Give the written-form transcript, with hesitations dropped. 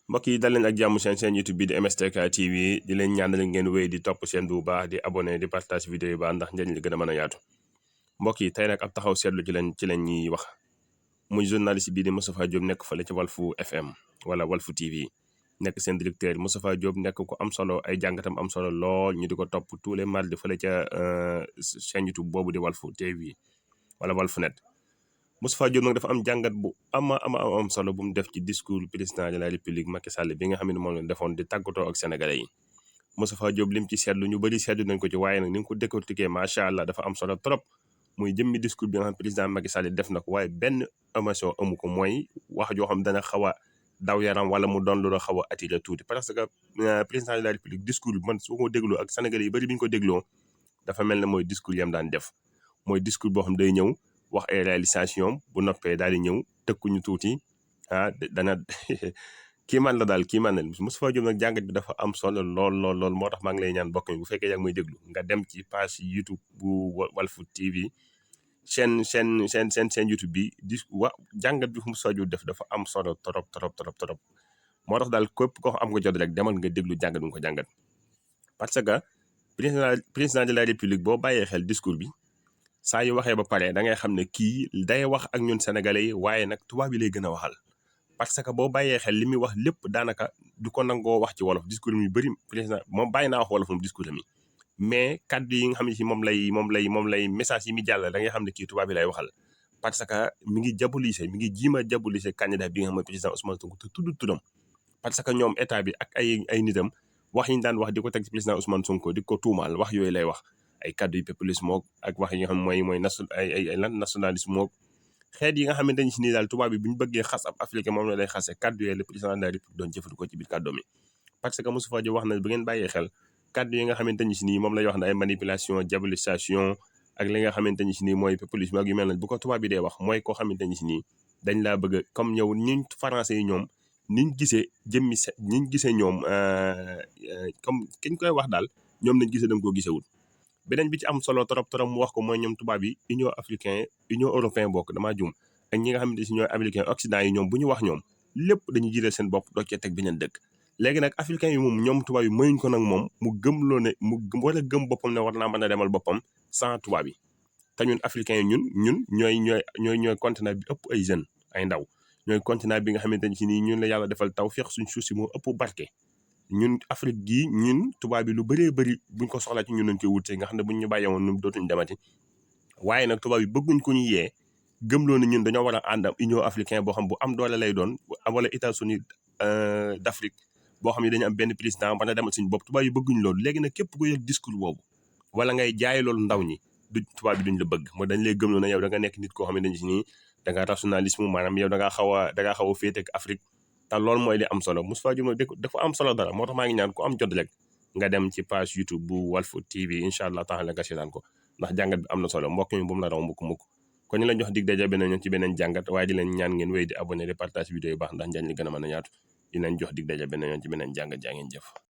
mbokk yi dal leen ak jàmm seen YouTube bi di MSTK TV di leen ñaanal ngeen wéy di topp seen bu baax di abonné di partage vidéo yi baax ndax njëriñ li gën a mën a yaatu. mbokk yi tey nag ab taxaw seetlu ci leen ñuy wax muy journaliste bii di Moustapha Diop nekk fële ci Walfu FM wala Walfu TV nekk seen directeur Moustapha Diop nekk ko am solo ay jàngatam am solo lool ñu di ko topp tous les mardis fële ca chaîne YouTube boobu di Walfu TV wala Walfu Net. Moustapha Diop nag dafa am jàngat bu am solo bu mu def ci discours président de la république Macky Sall bi nga xam ne moom la defoon di tàggatoo ak sénégalais yi. Moustapha Diop lim ci seetlu ñu bëri seetlu nañ ko ci waaye nag ni nga ko décortiquer macha allah dafa am solo trop muy jëmmi discours bi nga xam président Macky Sall def na ko waaye benn émotion amu ko mooy wax joo xam dana xaw a daw yaram wala mu doon lu xaw a attiré tuuti parce que président de la république discours bi man su ko dégloo ak sénégalais yi bëri bi ñu ko dégloo dafa mel ne mooy discours yam daan def mooy discours boo xam day ñëw. wax ay réalisation bu noppee daal di ñëw tëkkuñu tuuti dana kii man la daal kii man la Moustapha Diop nag jàngat bi dafa am solo lool moo tax maa ngi lay ñaan bokk mi bu fekkee yaa ngi may déglu nga dem ci page YouTube bu Walfu TV chaîne YouTube bi jàngat bi Moustapha Diop def dafa am solo trop moo tax daal képp koo am nga jot rek demal nga déglu jàngat bi nga ko jàngat parce que président de la république boo bàyyee xel discours bi saa yu waxee ba pare da ngay xam ne kii day wax ak ñun sénégalais yi waaye nag tubaab bi lay gën a waxal parce que boo bàyyee xel li muy wax lépp daanaka du ko nangoo wax ci wolof discours mi bëri président moom bàyyi naa wax wolof moom discours mi mais kaddu yi nga xam ne si moom lay message yi muy jàll da ngay xam ne kii tubaab bi lay waxal parce que mi ngi jiima diaboliser candidat bi nga xam ne président Ousmane Sonko te tudd turam parce que ñoom état bi ak ay nitam wax yi ñu daan wax di ko teg ci président Ousmane Sonko di ko tuumaal wax yooyu lay wax ay kaddu yu populisme ak wax yi nga xam mooy nationalisme xeet yi nga xamante ni si nii daal tubaab bi bu ñu bëggee xas ab africain moom la lay xase kaddu yooyu le président de la république doon jëfandikoo ci biir kaddu mi parce que Moustapha Diop wax na bu ngeen bàyyee xel kaddu yi nga xamante ni si nii moom lay wax ne ay manipulation diabolisation ak li nga xamante ni si nii mooy populisme ak yu mel na bu ko tubaab bi dee wax mooy koo xamante ni si nii dañ laa bëgg comme ñëw ñun français yi ñoom niñ gisee ñoom comme kiñ koy wax daal ñoom nañ gisee danga koo gisewul beneen bi ci am solo trop mu wax ko mooy ñoom tubaab yi union européen bokk damaa juum ak ñi nga xamante si ñooy américain occident yi ñoom bu ñu wax ñoom lépp dañuy jiital seen bopp doo cee teg beneen dëkk léegi nag africain yi moom ñoom tubaab yi mayuñ ko nag moom mu gëmloo ne mu war a gëm boppam ne war naa mën a demal boppam sans tubaab yi te ñun africain yi ñun ñooy continent bi ëpp ay jeunes ay ndaw ñooy continent bi nga xamante ni si nii ñun la yàlla defal taw feex suñ suuf si moo ëpp barke ñun Afrique gii ñun tubaab bi lu bëree bëri buñ ko soxlaa ci ñun lañ koy wutee nga xam ne buñ ñu bàyyee woon ñun dootuñ demati waaye nag tubaab bi bëgguñ ko ñu yee gëmloo ne ñun dañoo war a ànd union africain boo xam bu am doole lay doon wala États-Unis d'Afrique boo xam ne dañu am benn président mën a demal suñu bopp tubaab yi bëgguñ loolu léegi nag képp ko yor discours boobu wala ngay jaay loolu ndaw ñi tubaab bi duñ la bëgg mooy dañ lay gëmloo ne yow da nga nekk nit koo xam ne dañu si nii da nga rationalisme maanaam yow da ngaa xaw a féete ak Afrique te loolu mooy li am solo Moustapha Diop nag dafa am solo dara moo tax maa ngi ñaan ku am jot rek nga dem ci page YouTube bu Walfu TV incha allah taala nga seetaan ko ndax jàngat bi am na solo mbokk mi bu mu la raw mukk kon ñu leen jox dig daje beneen yoon ci beneen jàngat waaye di leen ñaan ngeen wéy di abonné di partage vidéo yu baax ndax njariñ li gën a mën a yaatu di leen jox dig daje beneen yoon ci beneen jàngat jaa ngeen jëf